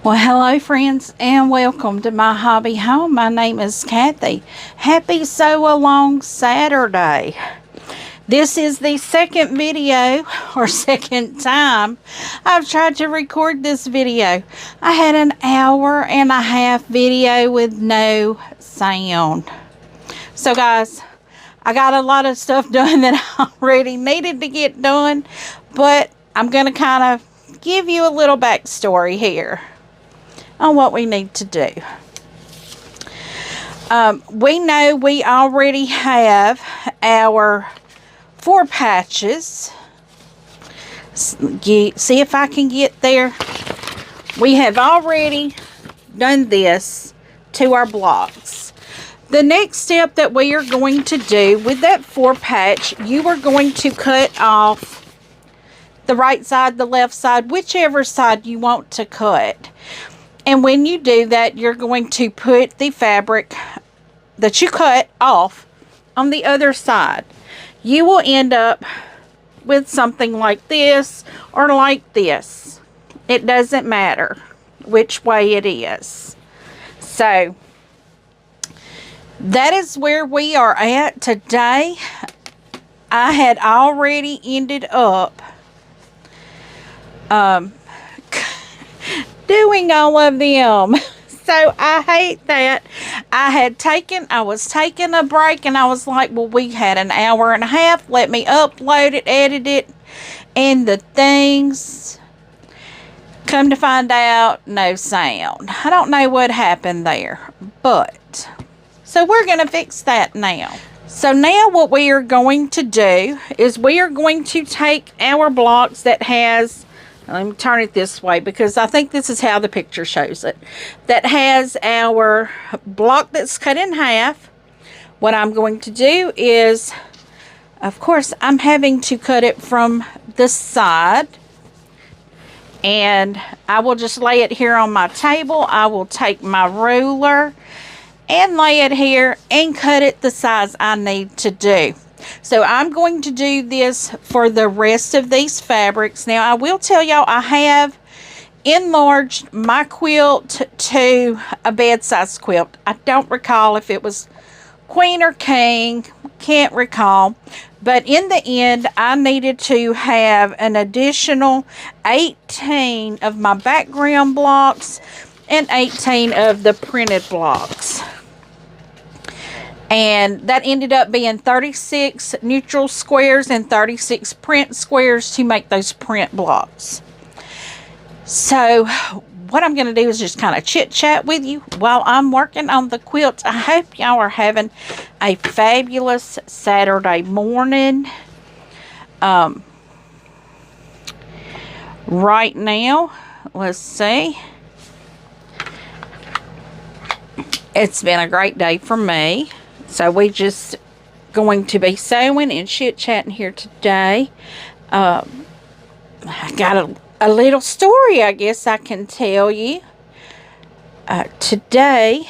Well, hello friends, and welcome to my hobby home. My name is Kathy. Happy Sew Along Saturday. This is the second video, or second time, I've tried to record this video. I had an hour and a half video with no sound. So guys, I got a lot of stuff done that I already needed to get done, but I'm going to kind of give you a little backstory here on what we need to do. We know we already have our 4 patches. See if I can get there. We have already done this to our blocks. The next step that we are going to do with that 4 patch, you are going to cut off the right side, the left side, whichever side you want to cut. And when you do that, you're going to put the fabric that you cut off on the other side. You will end up with something like this or like this. It doesn't matter which way it is. So that is where we are at today. I had already ended up doing all of them. So I hate that. I was taking a break, and I was like, well, we had an hour and a half. Let me upload it, edit it, and the things. Come to find out, no sound. I don't know what happened there, but so we're going to fix that now. So now what we are going to do is we are going to take our blocks that has, let me turn it this way because I think this is how the picture shows it. That has our block that's cut in half. What I'm going to do is, of course, I'm having to cut it from the side. And I will just lay it here on my table. I will take my ruler and lay it here and cut it the size I need to do. So I'm going to do this for the rest of these fabrics. Now I will tell y'all I have enlarged my quilt to a bed size quilt. I don't recall if it was queen or king, can't recall. But in the end I needed to have an additional 18 of my background blocks and 18 of the printed blocks. And that ended up being 36 neutral squares and 36 print squares to make those print blocks. So what I'm going to do is just kind of chit chat with you while I'm working on the quilt. I hope y'all are having a fabulous Saturday morning. Right now, let's see. It's been a great day for me. So we just going to be sewing and chit-chatting here today. I got a little story I guess I can tell you. Today,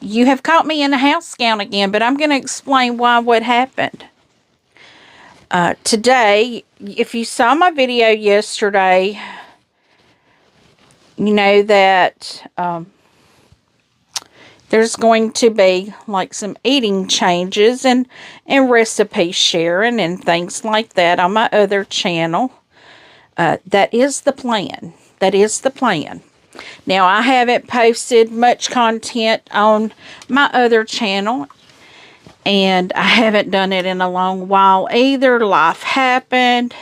you have caught me in a house gown again, but I'm going to explain what happened. Today, if you saw my video yesterday, you know that there's going to be like some eating changes and recipe sharing and things like that on my other channel. That is the plan. That is the plan. Now, I haven't posted much content on my other channel, and I haven't done it in a long while either. Life happened.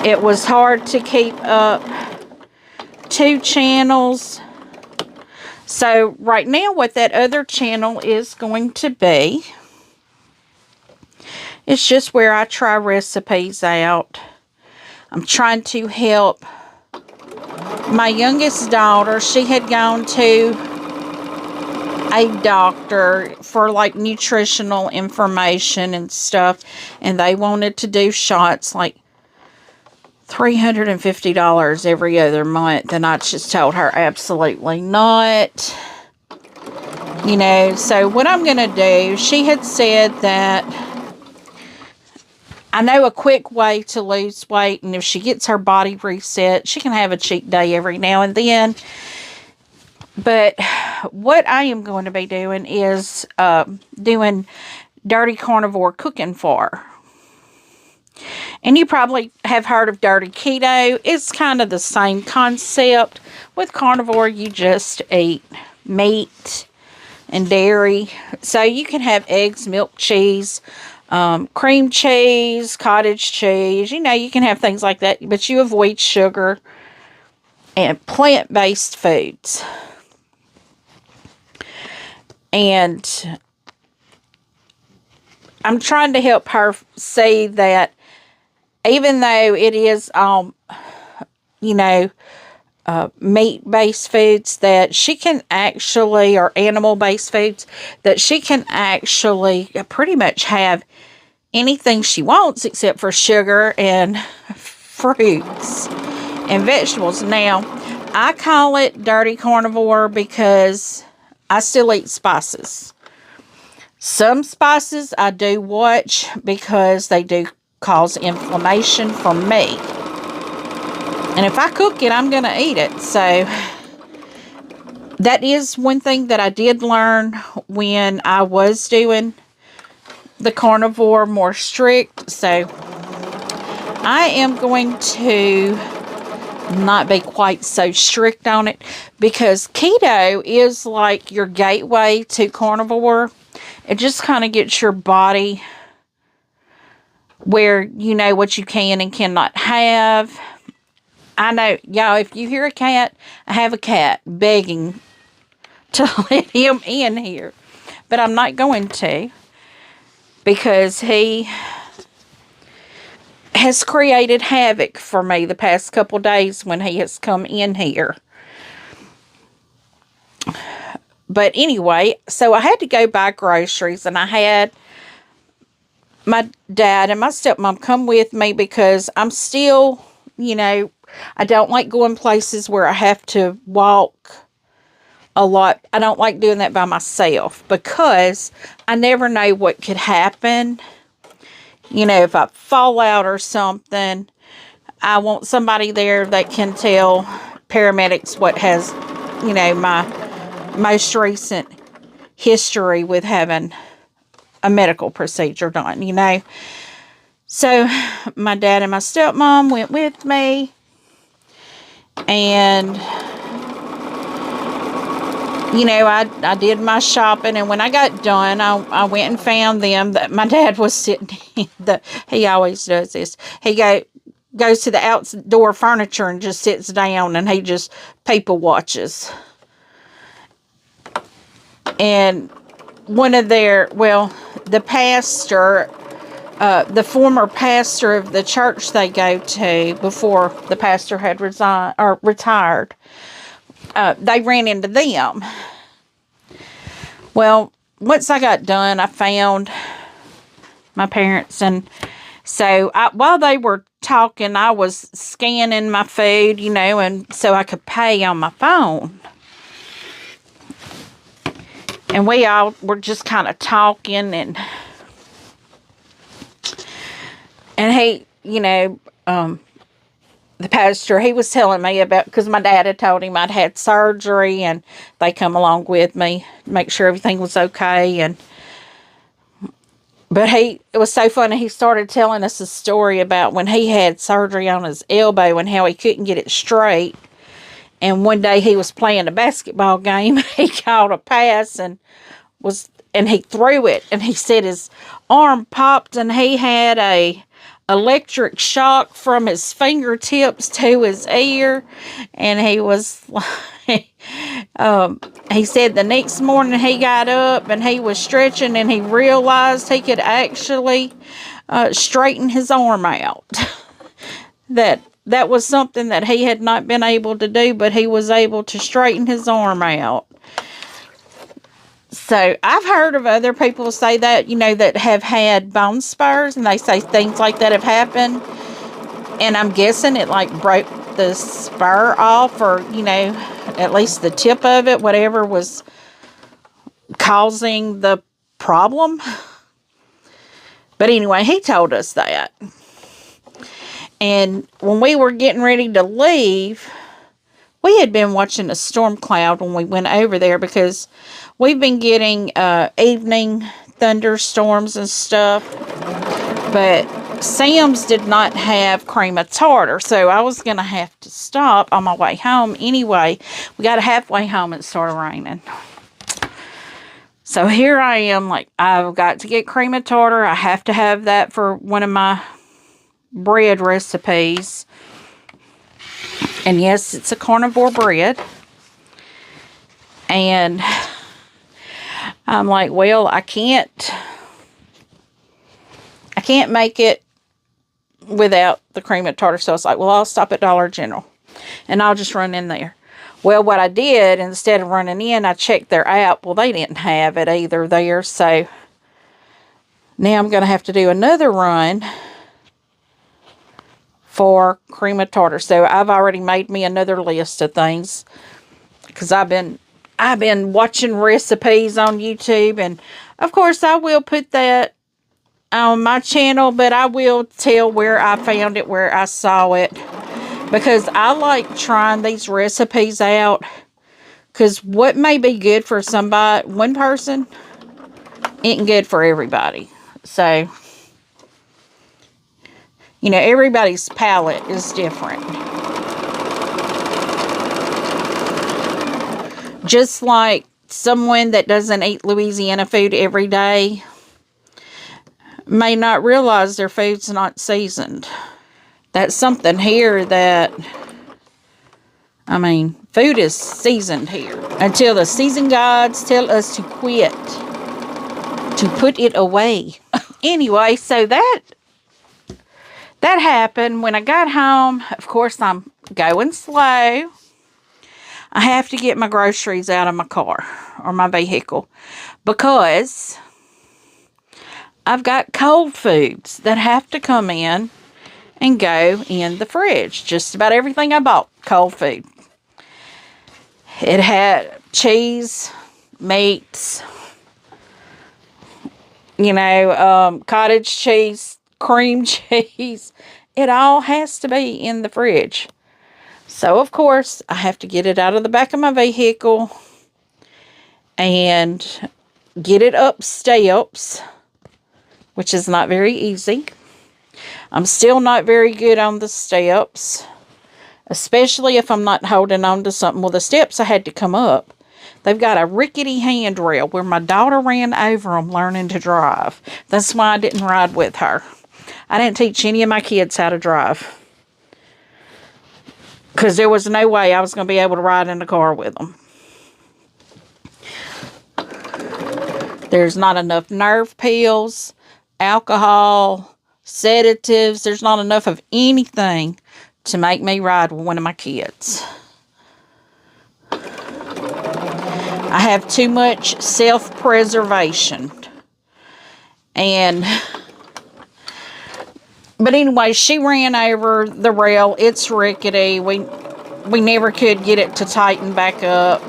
It was hard to keep up 2 channels. So right now what that other channel is going to be, it's just where I try recipes out. I'm trying to help my youngest daughter. She had gone to a doctor for like nutritional information and stuff, and they wanted to do shots like $350 every other month, and I just told her absolutely not. You know, so what I'm going to do, she had said that I know a quick way to lose weight, and if she gets her body reset, she can have a cheat day every now and then. But what I am going to be doing is doing dirty carnivore cooking for her. And you probably have heard of dirty keto. It's kind of the same concept. With carnivore, you just eat meat and dairy. So you can have eggs, milk, cheese, cream cheese, cottage cheese. You know, you can have things like that. But you avoid sugar and plant-based foods. And I'm trying to help her see that even though it is, meat-based foods, that she can actually, or animal-based foods, that she can actually pretty much have anything she wants except for sugar and fruits and vegetables. Now, I call it dirty carnivore because I still eat spices. Some spices I do watch because they do cause inflammation for me. And if I cook it, I'm going to eat it. So that is one thing that I did learn when I was doing the carnivore more strict. So I am going to not be quite so strict on it, because keto is like your gateway to carnivore. It just kind of gets your body where you know what you can and cannot have. I know, y'all, if you hear a cat, I have a cat begging to let him in here. But I'm not going to, because he has created havoc for me the past couple days when he has come in here. But anyway, so I had to go buy groceries, and I had my dad and my stepmom come with me because I'm still, I don't like going places where I have to walk a lot. I don't like doing that by myself because I never know what could happen. If I fall out or something, I want somebody there that can tell paramedics what has, my most recent history with having a medical procedure done, So my dad and my stepmom went with me, and I did my shopping, and when I got done, I went and found them. That my dad was sitting in he always does this. He goes to the outdoor furniture and just sits down, and he just people watches. And the pastor, the former pastor of the church they go to before the pastor had retired, they ran into them. Well, once I got done, I found my parents, and so while they were talking, I was scanning my food, and so I could pay on my phone. And we all were just kind of talking, and he, the pastor, he was telling me about, because my dad had told him I'd had surgery, and they come along with me to make sure everything was okay. But it was so funny. He started telling us a story about when he had surgery on his elbow and how he couldn't get it straight. And one day he was playing a basketball game. He caught a pass and he threw it. And he said his arm popped, and he had a electric shock from his fingertips to his ear. And he was like, he said the next morning he got up and he was stretching, and he realized he could actually straighten his arm out. That was something that he had not been able to do, but he was able to straighten his arm out. So I've heard of other people say that, that have had bone spurs, and they say things like that have happened. And I'm guessing it broke the spur off, or, at least the tip of it, whatever was causing the problem. But anyway, he told us that. And when we were getting ready to leave, we had been watching a storm cloud when we went over there because we've been getting evening thunderstorms and stuff. But Sam's did not have cream of tartar, so I was going to have to stop on my way home anyway. We got halfway home and it started raining. So here I am, like, I've got to get cream of tartar. I have to have that for one of my bread recipes. And yes, it's a carnivore bread. And I'm like, well, I can't make it without the cream of tartar. So I was like, well, I'll stop at Dollar General and I'll just run in there. Well, what I did, instead of running in, I checked their app. Well, they didn't have it either there. So now I'm going to have to do another run for cream of tartar. So I've already made me another list of things because I've been watching recipes on YouTube, and of course I will put that on my channel, but I will tell where I found it, where I saw it, because I like trying these recipes out, because what may be good for somebody, one person, isn't good for everybody. So, you know, everybody's palate is different. Just like someone that doesn't eat Louisiana food every day may not realize their food's not seasoned. That's something here that, I mean, food is seasoned here. Until the season gods tell us to quit, to put it away. Anyway, so that happened. When I got home, of course, I'm going slow. I have to get my groceries out of my car or my vehicle because I've got cold foods that have to come in and go in the fridge. Just about everything I bought, cold food. It had cheese, meats, you know, cottage cheese, cream cheese. It all has to be in the fridge. So, of course, I have to get it out of the back of my vehicle and get it up steps, which is not very easy. I'm still not very good on the steps, especially if I'm not holding on to something. Well, the steps I had to come up. They've got a rickety handrail where my daughter ran over them learning to drive. That's why I didn't ride with her. I didn't teach any of my kids how to drive, because there was no way I was going to be able to ride in the car with them. There's not enough nerve pills, alcohol, sedatives. There's not enough of anything to make me ride with one of my kids. I have too much self-preservation. But anyway, she ran over the rail. It's rickety. We never could get it to tighten back up.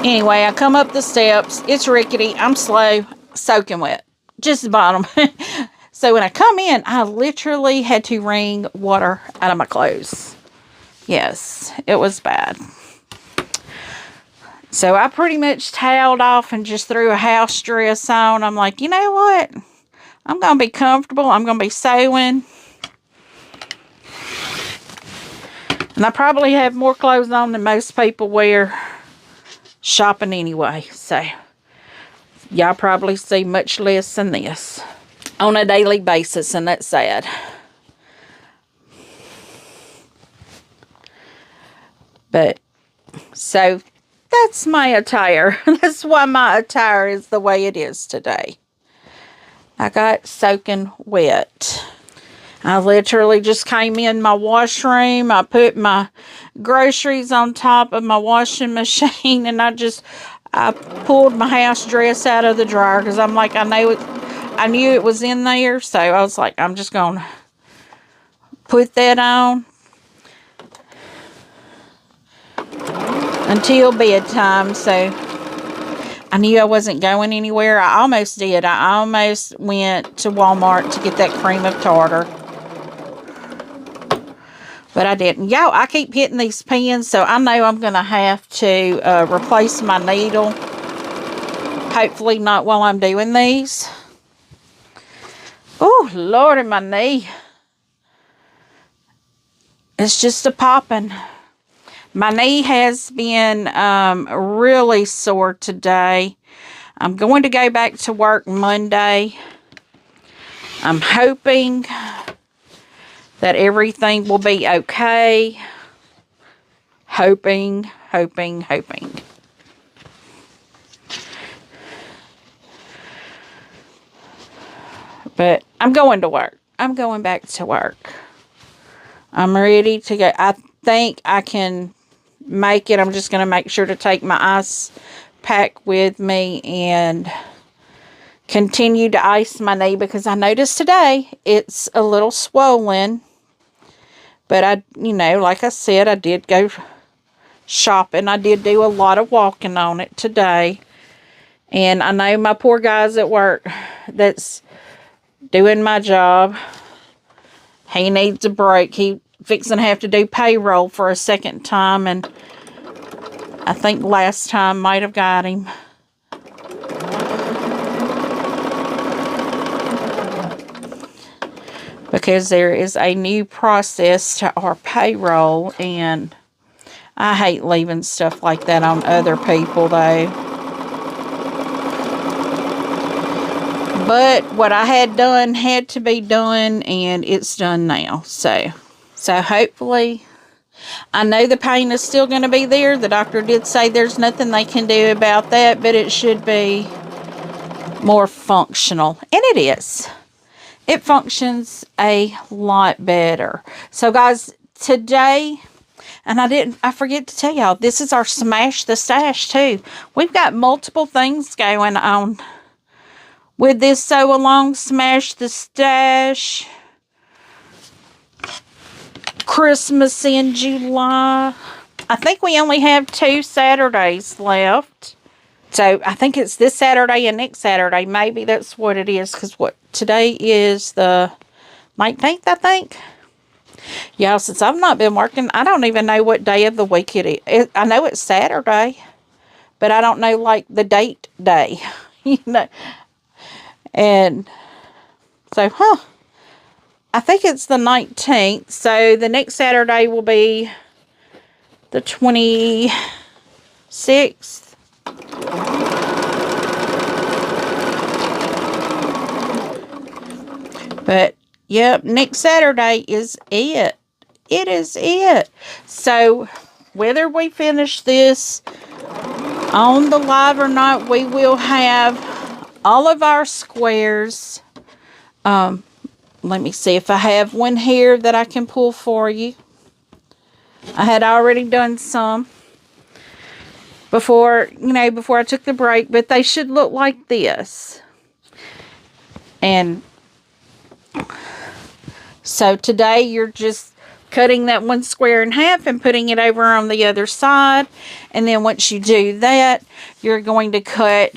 Anyway, I come up the steps. It's rickety. I'm slow, soaking wet. Just the bottom. So when I come in, I literally had to wring water out of my clothes. Yes, it was bad. So I pretty much toweled off and just threw a house dress on. I'm like, you know what? I'm going to be comfortable. I'm going to be sewing. And I probably have more clothes on than most people wear shopping anyway. So, y'all probably see much less than this on a daily basis, and that's sad. But, so, that's my attire. That's why my attire is the way it is today. I got soaking wet. I literally just came in my washroom. I put my groceries on top of my washing machine, and I pulled my house dress out of the dryer because I'm like, I knew it was in there, so I was like, I'm just going to put that on until bedtime. So I knew I wasn't going anywhere. I almost did. I almost went to Walmart to get that cream of tartar. But I didn't. Y'all, I keep hitting these pins, so I know I'm going to have to replace my needle. Hopefully not while I'm doing these. Oh, Lordy, my knee. It's just a popping. My knee has been really sore today. I'm going to go back to work Monday. I'm hoping that everything will be okay. Hoping. But I'm going to work. I'm going back to work. I'm ready to go. I think I can make it. I'm just going to make sure to take my ice pack with me and continue to ice my knee, because I noticed today it's a little swollen. But I, like I said, I did go shopping. I did do a lot of walking on it today. And I know my poor guys at work that's doing my job, he needs a break. He fixing to have to do payroll for a second time, and I think last time might have got him. Because there is a new process to our payroll, and I hate leaving stuff like that on other people, though. But what I had done had to be done, and it's done now. So hopefully, I know the pain is still going to be there. The doctor did say there's nothing they can do about that, but it should be more functional. And it is. It functions a lot better. So guys, today, and I forget to tell y'all, this is our Smash the Stash too. We've got multiple things going on with this Sew Along Smash the Stash. Christmas in July. I think we only have 2 Saturdays left. So I think it's this Saturday and next Saturday. Maybe that's what it is. Because today is the 19th, I think. Yeah, since I've not been working, I don't even know what day of the week it is. I know it's Saturday, but I don't know, like, the date day. And so, I think it's the 19th. So the next Saturday will be the 26th. But, yep, next Saturday is it. It is it. So, whether we finish this on the live or not, we will have all of our squares. Let me see if I have one here that I can pull for you. I had already done some before I took the break, but they should look like this. And so today you're just cutting that one square in half and putting it over on the other side. And then once you do that, you're going to cut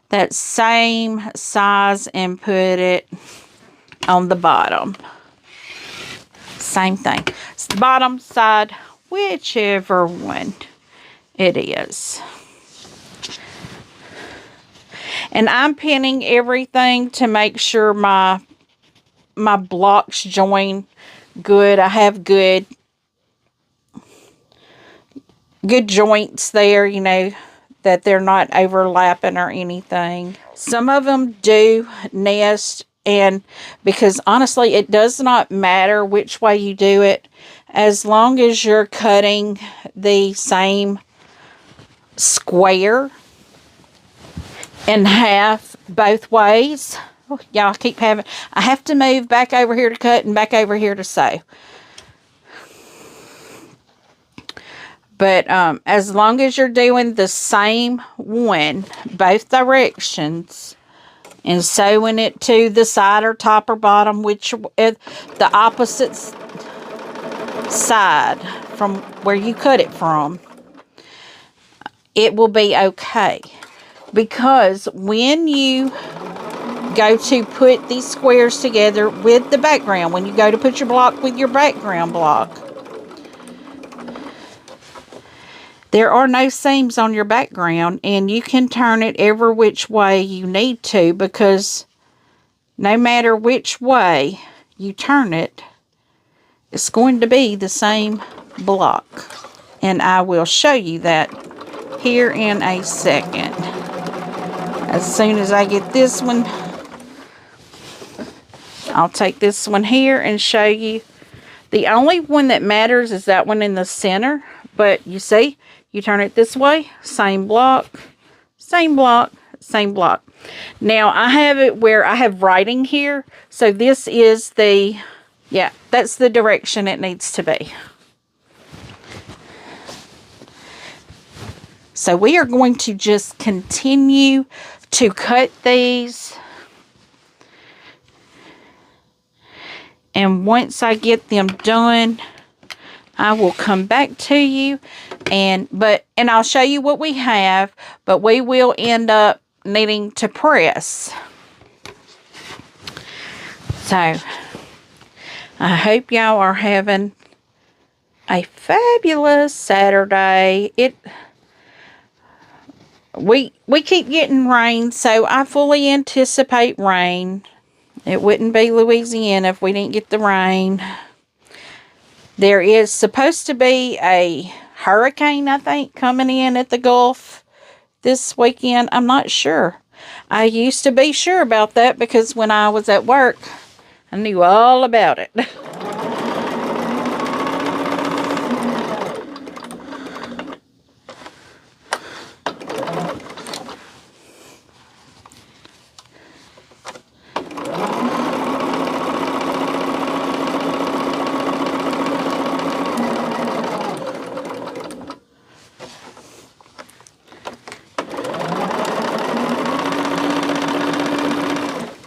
that same size and put it on the bottom. Same thing. It's the bottom side, whichever one it is. And I'm pinning everything to make sure my blocks join good. I have good joints there, that they're not overlapping or anything. Some of them do nest, and because honestly, it does not matter which way you do it, as long as you're cutting the same square in half both ways. Oh, y'all I have to move back over here to cut and back over here to sew. But as long as you're doing the same one, both directions, and sewing it to the side or top or bottom, which the opposite side from where you cut it from, it will be okay. Because when you go to put these squares together with the background, when you go to put your block with your background block, there are no seams on your background, and you can turn it every which way you need to, because no matter which way you turn it, it's going to be the same block. And I will show you that here in a second. As soon as I get this one, I'll take this one here and show you. The only one that matters is that one in the center. But you see, you turn it this way, same block, same block, same block. Now, I have it where I have writing here. So this is the, yeah, that's the direction it needs to be. So we are going to just continue to cut these. And once I get them done, I will come back to you and I'll show you what we have, but we will end up needing to press. So I hope y'all are having a fabulous Saturday. We keep getting rain, so I fully anticipate rain. It wouldn't be Louisiana if we didn't get the rain. There is supposed to be a hurricane, I think, coming in at the Gulf this weekend. I'm not sure. I used to be sure about that because when I was at work, I knew all about it.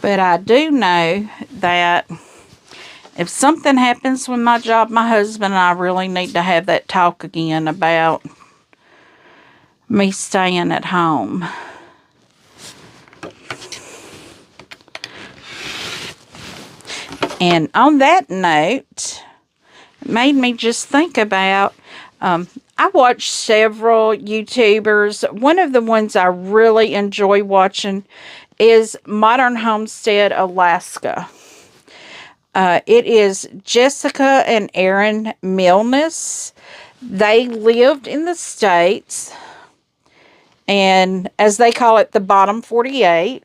But I do know that if something happens with my job, my husband and I really need to have that talk again about me staying at home. And on that note, it made me just think about, I watch several YouTubers. One of the ones I really enjoy watching is Modern Homestead Alaska. It is Jessica and Aaron Milnes. They lived in the States, and as they call it, the bottom 48.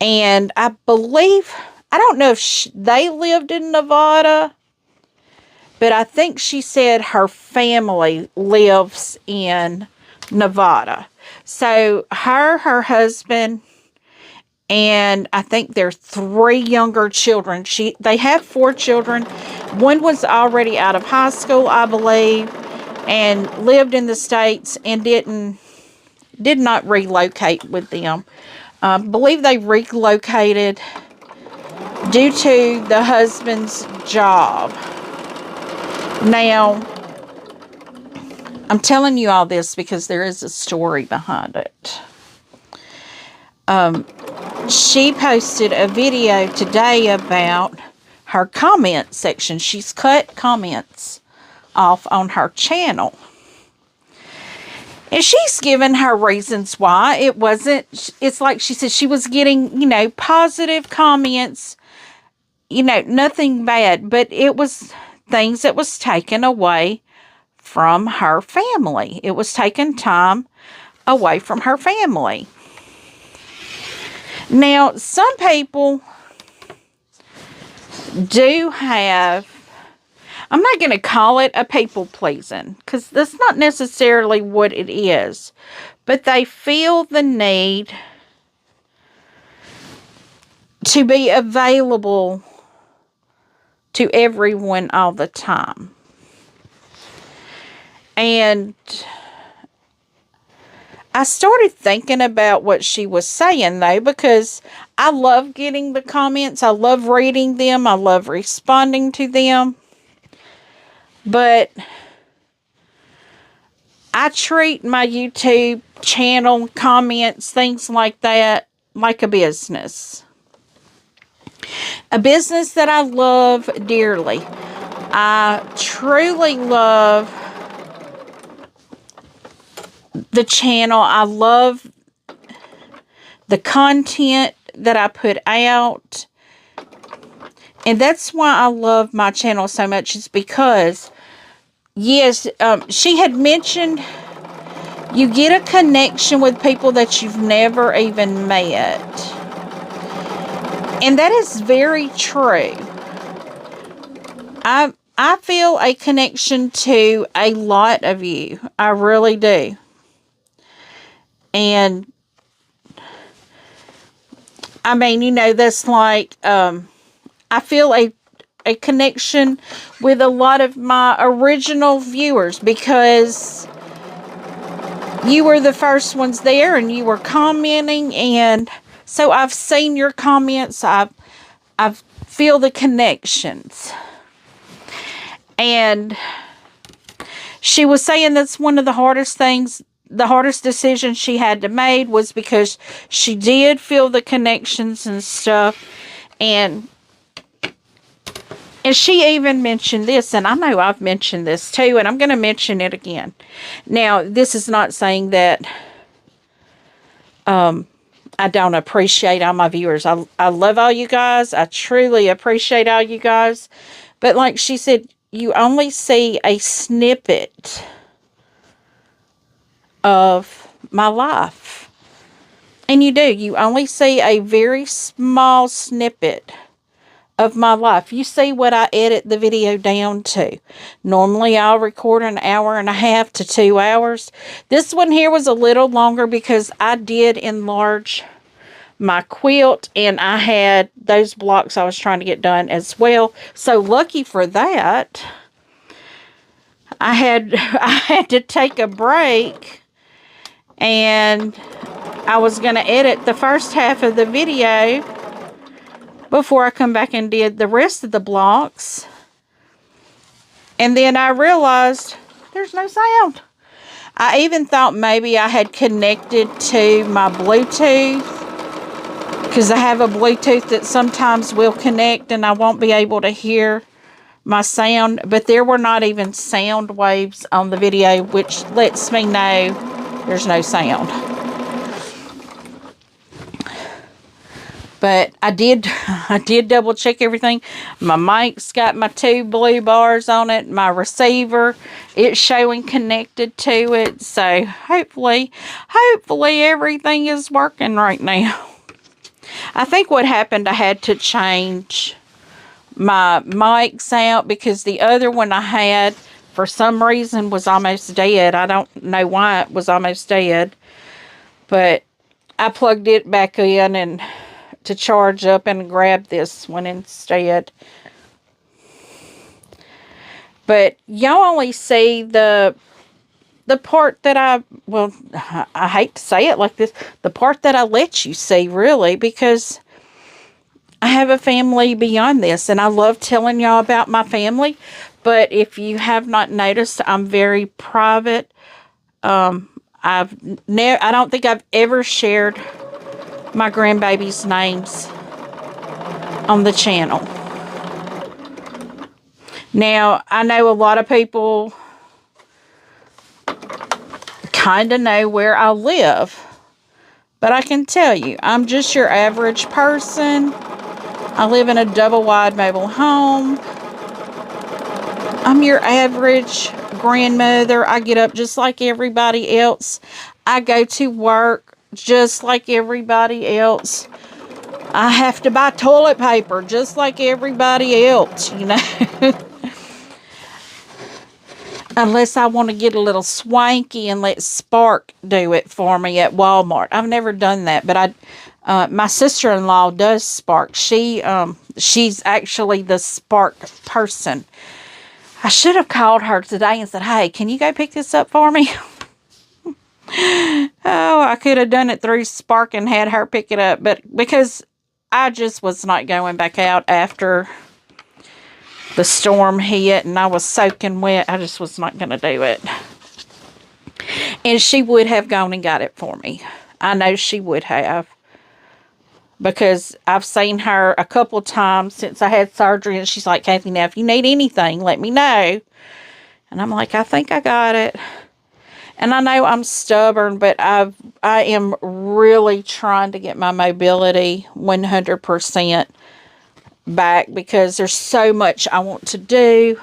And I believe, I don't know if they lived in Nevada, but I think she said her family lives in Nevada. So her husband, and I think there are 3 younger children. They have 4 children. One was already out of high school, I believe, and lived in the States and did not relocate with them. I believe they relocated due to the husband's job. Now, I'm telling you all this because there is a story behind it. She posted a video today about her comment section. She's cut comments off on her channel. And she's given her reasons why. It's like she said she was getting, positive comments, nothing bad, but it was things that was taken away from her family. It was taking time away from her family. Now, some people do have, I'm not going to call it a people pleasing, because that's not necessarily what it is, but they feel the need to be available to everyone all the time. And I started thinking about what she was saying, though, because I love getting the comments. I love reading them. I love responding to them. But I treat my YouTube channel, comments, things like that, like a business. A business that I love dearly. I truly love the channel. I love the content that I put out. And that's why I love my channel so much, is because, yes, she had mentioned you get a connection with people that you've never even met. And that is very true. I feel a connection to a lot of you. I really do. And I mean, you know, that's like, I feel a connection with a lot of my original viewers, because you were the first ones there and you were commenting, and so I've seen your comments. I feel the connections. And she was saying that's one of the hardest things, the hardest decision she had to make, was because she did feel the connections and stuff. And she even mentioned this, and I know I've mentioned this too, and I'm going to mention it again. Now, this is not saying that I don't appreciate all my viewers. I love all you guys. I truly appreciate all you guys. But like she said, you only see a snippet of my life. And you do. You only see a very small snippet of my life. You see what I edit the video down to. Normally I'll record an hour and a half to 2 hours. This one here was a little longer because I did enlarge my quilt, and I had those blocks I was trying to get done as well. So lucky for that, I had to take a break, and I was going to edit the first half of the video before I come back and did the rest of the blocks. And then I realized there's no sound. I even thought maybe I had connected to my Bluetooth, because I have a Bluetooth that sometimes will connect and I won't be able to hear my sound. But there were not even sound waves on the video, which lets me know there's no sound. But I did double check everything. My mic's got my 2 blue bars on it. My receiver, it's showing connected to it. So hopefully everything is working right now. I think what happened, I had to change my mics out because the other one I had, for some reason, was almost dead. I don't know why it was almost dead. But I plugged it back in and to charge up and grab this one instead. But y'all only see the part that I hate to say it like this, the part that I let you see, really, because I have a family beyond this, and I love telling y'all about my family. But if you have not noticed, I'm very private. I don't think I've ever shared my grandbabies' names on the channel. Now, I know a lot of people kind of know where I live, but I can tell you, I'm just your average person. I live in a double-wide mobile home. I'm your average grandmother. I get up just like everybody else. I go to work just like everybody else. I have to buy toilet paper just like everybody else, you know. Unless I want to get a little swanky and let Spark do it for me at Walmart. I've never done that, but my sister-in-law does Spark. She's actually the Spark person. I should have called her today and said, hey, can you go pick this up for me? Oh, I could have done it through Spark and had her pick it up, but because I just was not going back out after the storm hit and I was soaking wet, I just was not going to do it. And she would have gone and got it for me. I know she would have. Because I've seen her a couple times since I had surgery. And she's like, Kathy, now if you need anything, let me know. And I'm like, I think I got it. And I know I'm stubborn, but I am really trying to get my mobility 100% back. Because there's so much I want to do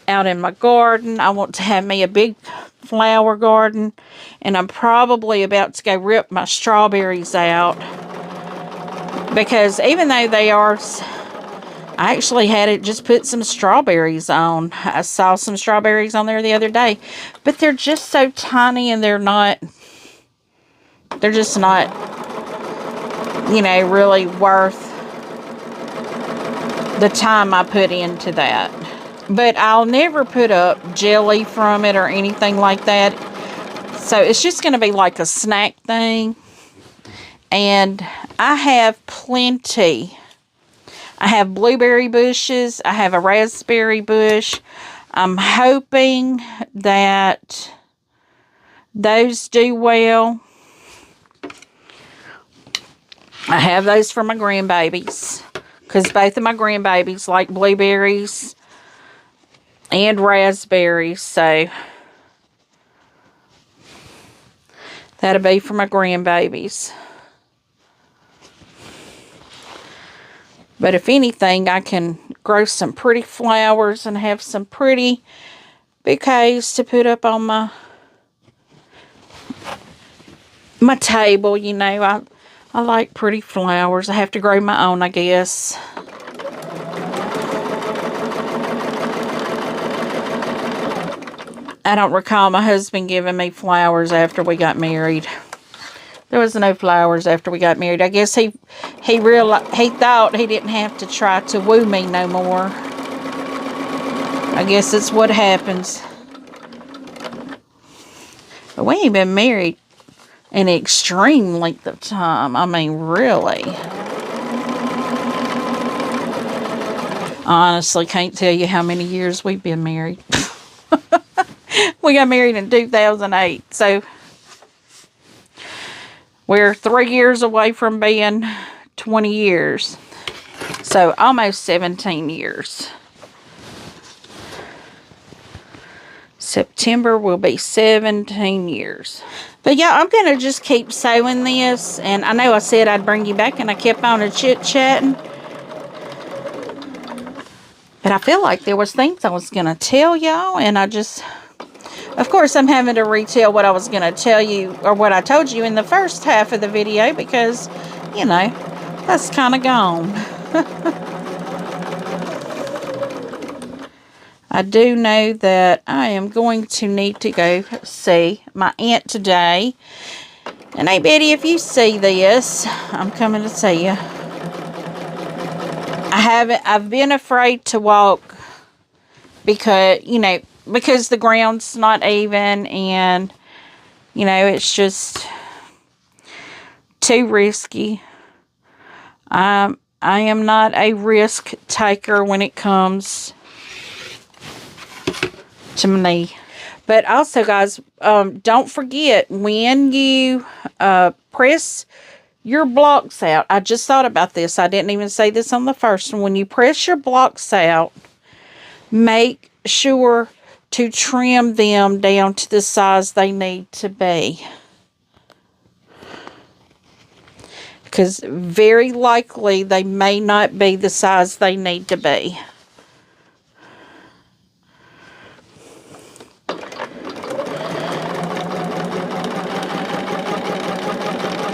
out in my garden. I want to have me a big flower garden. And I'm probably about to go rip my strawberries out. Because even though they are, I actually had it just put some strawberries on. I saw some strawberries on there the other day. But they're just so tiny and they're just not, you know, really worth the time I put into that. But I'll never put up jelly from it or anything like that. So it's just going to be like a snack thing. And I have plenty. I have blueberry bushes. I have a raspberry bush. I'm hoping that those do well. I have those for my grandbabies. Because both of my grandbabies like blueberries and raspberries. So that'll be for my grandbabies. But if anything, I can grow some pretty flowers and have some pretty bouquets to put up on my table. You know, I like pretty flowers. I have to grow my own, I guess. I don't recall my husband giving me flowers after we got married. There was no flowers after we got married. I guess he thought he didn't have to try to woo me no more. I guess that's what happens. But we ain't been married an extreme length of time. I mean, really. I honestly can't tell you how many years we've been married. We got married in 2008, so we're 3 years away from being 20 years. So almost 17 years. September will be 17 years. But yeah, I'm going to just keep sewing this. And I know I said I'd bring you back and I kept on a chit-chatting. But I feel like there was things I was going to tell y'all. And I just... Of course, I'm having to retell what I was going to tell you, or what I told you in the first half of the video, because, you know, that's kind of gone. I do know that I am going to need to go see my aunt today. And hey, Betty, if you see this, I'm coming to see you. I've been afraid to walk because, you know, because the ground's not even, and, you know, it's just too risky. I am not a risk taker when it comes to my knee. But also, guys, don't forget, when you press your blocks out, I just thought about this. I didn't even say this on the first one. When you press your blocks out, make sure to trim them down to the size they need to be. Because very likely they may not be the size they need to be.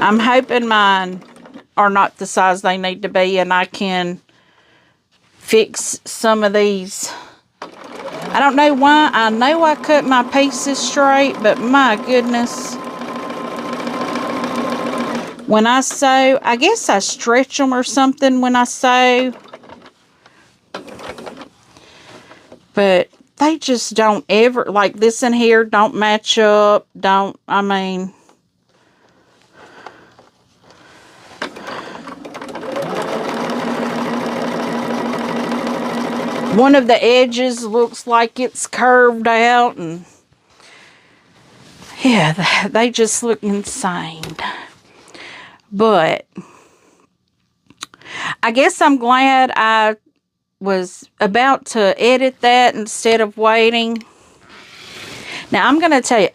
I'm hoping mine are not the size they need to be, and I can fix some of these. I don't know why. I know I cut my pieces straight, but my goodness. When I sew, I guess I stretch them or something when I sew. But they just don't ever, like this in here, don't match up. I mean. One of the edges looks like it's curved out, and Yeah, they just look insane. But I guess I'm glad I was about to edit that instead of waiting. Now, I'm going to tell you,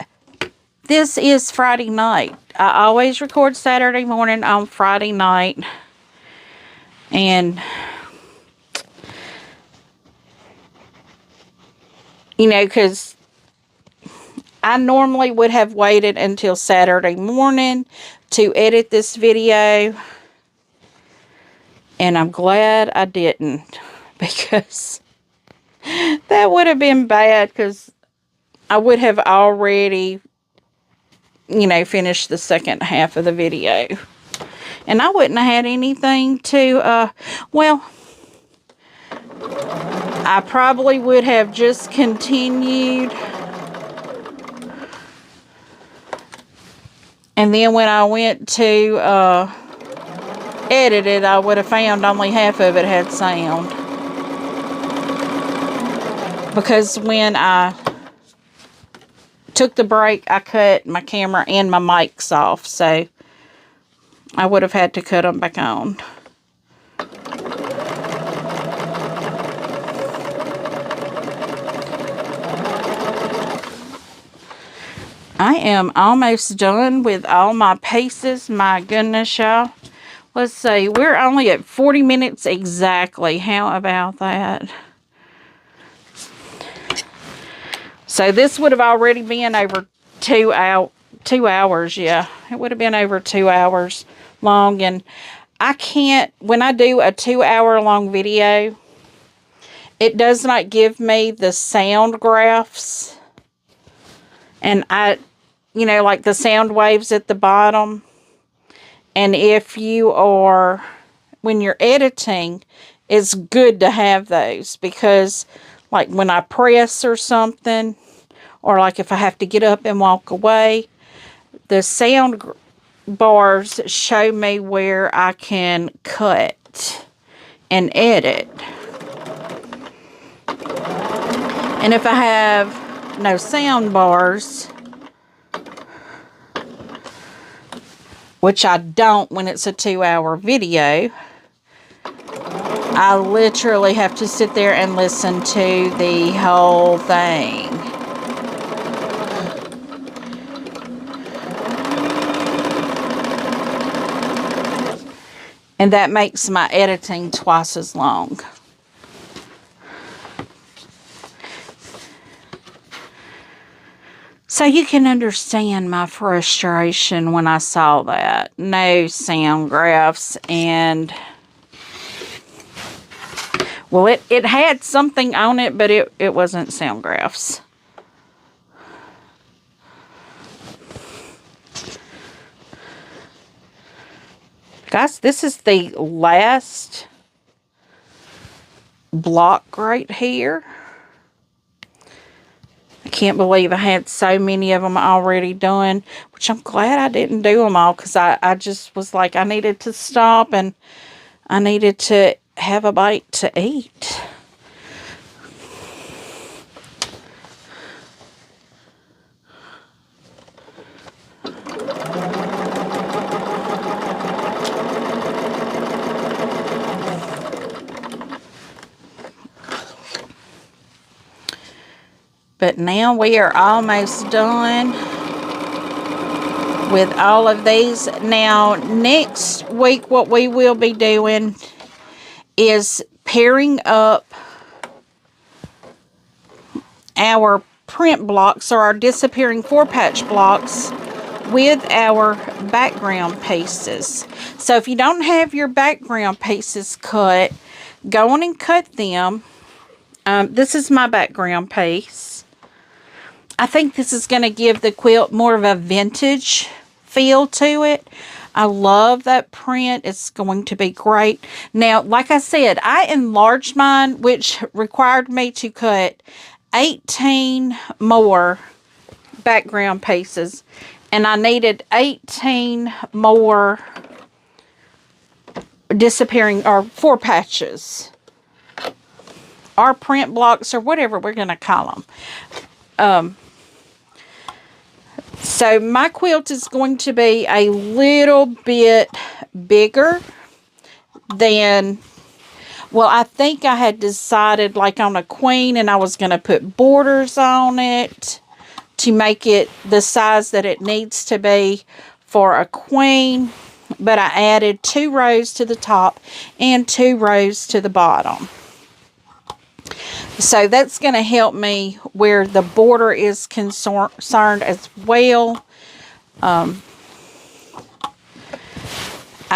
this is Friday night. I always record Saturday morning on Friday night. And, you know, because I normally would have waited until Saturday morning to edit this video. And I'm glad I didn't, because that would have been bad, because I would have already, you know, finished the second half of the video. And I wouldn't have had anything to, well, I probably would have just continued. And then when I went to edit it, I would have found only half of it had sound. Because when I took the break, I cut my camera and my mics off. So I would have had to cut them back on. I am almost done with all my pieces. My goodness, y'all. Let's see. We're only at 40 minutes exactly. How about that? So this would have already been over 2 hours. Yeah, it would have been over 2 hours long. And I can't, when I do a 2 hour long video, it does not give me the sound graphs. And you know, like the sound waves at the bottom. And if you are, when you're editing, it's good to have those, because like when I press or something, or like if I have to get up and walk away, the sound bars show me where I can cut and edit. And if I have no sound bars, which I don't when it's a 2 hour video, I literally have to sit there and listen to the whole thing. And that makes my editing twice as long. So you can understand my frustration when I saw that. No sound graphs. And, well, it had something on it, but it wasn't sound graphs. Guys, this is the last block right here. I can't believe I had so many of them already done, which I'm glad I didn't do them all, because I just was like, I needed to stop and I needed to have a bite to eat. But now we are almost done with all of these. Now, next week, what we will be doing is pairing up our print blocks, or our disappearing 4-patch blocks, with our background pieces. So if you don't have your background pieces cut, go on and cut them. This is my background piece. I think this is going to give the quilt more of a vintage feel to it. I love that print. It's going to be great. Now, like I said, I enlarged mine, which required me to cut 18 more background pieces. And I needed 18 more disappearing, or 4-patches. Or print blocks, or whatever we're going to call them. So my quilt is going to be a little bit bigger than, well, I think I had decided like on a queen, and I was going to put borders on it to make it the size that it needs to be for a queen. But I added 2 rows to the top and 2 rows to the bottom. So that's going to help me where the border is concerned as well. I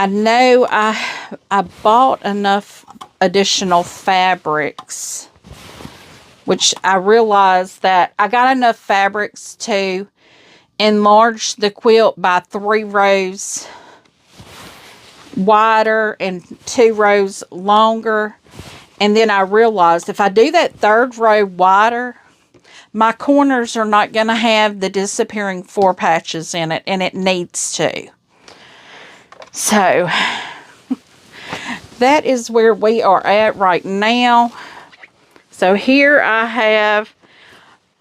know I bought enough additional fabrics, which I realized that I got enough fabrics to enlarge the quilt by 3 rows wider and 2 rows longer. And then I realized if I do that 3rd row wider, my corners are not going to have the disappearing 4 patches in it, and it needs to. So that is where we are at right now. So here I have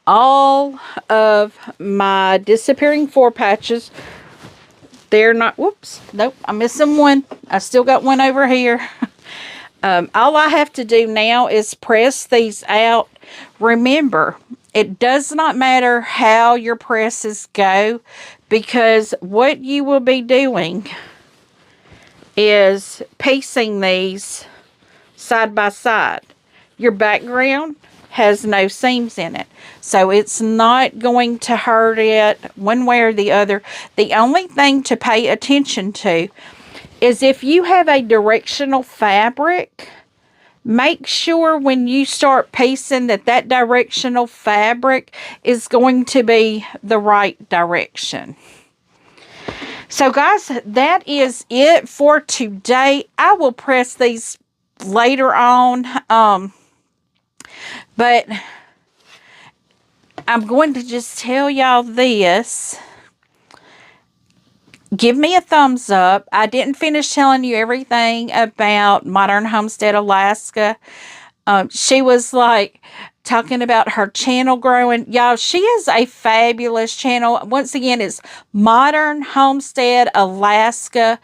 all of my disappearing 4 patches. They're not, whoops, nope, I'm missing one. I still got one over here. All I have to do now is press these out. Remember, it does not matter how your presses go, because what you will be doing is piecing these side by side. Your background has no seams in it, so it's not going to hurt it one way or the other. The only thing to pay attention to is if you have a directional fabric, make sure when you start piecing that directional fabric is going to be the right direction. So guys, that is it for today. I will press these later on, but I'm going to just tell y'all this. Give me a thumbs up. I didn't finish telling you everything about Modern Homestead Alaska. She was like talking about her channel growing. Y'all, she is a fabulous channel. Once again, it's Modern Homestead Alaska.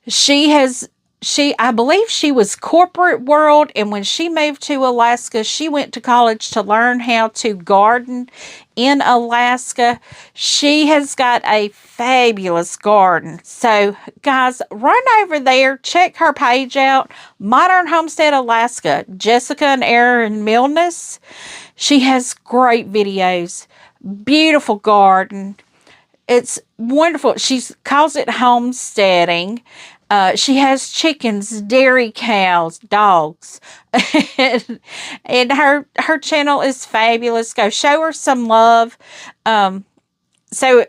I believe she was corporate world, and when she moved to Alaska, she went to college to learn how to garden in Alaska. She has got a fabulous garden. So, guys, run over there, check her page out, Modern Homestead Alaska, Jessica and Aaron Milnes. She has great videos, beautiful garden. It's wonderful. She calls it homesteading. She has chickens, dairy cows, dogs, and her channel is fabulous. Go show her some love. So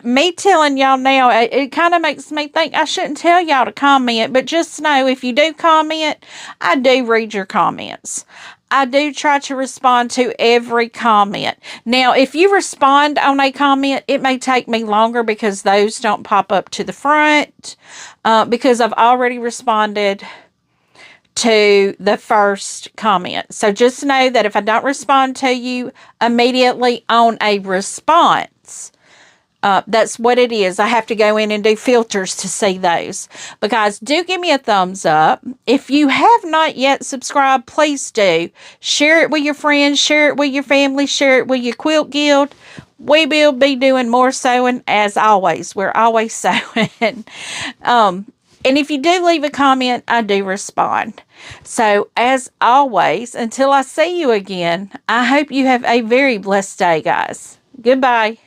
me telling y'all now, it kind of makes me think I shouldn't tell y'all to comment, but just know if you do comment, I do read your comments. I do try to respond to every comment. Now, if you respond on a comment, it may take me longer because those don't pop up to the front, because I've already responded to the first comment. So just know that if I don't respond to you immediately on a response, that's what it is. I have to go in and do filters to see those. But guys, do give me a thumbs up. If you have not yet subscribed, please do. Share it with your friends. Share it with your family. Share it with your quilt guild. We will be doing more sewing as always. We're always sewing. And if you do leave a comment, I do respond. So as always, until I see you again, I hope you have a very blessed day, guys. Goodbye.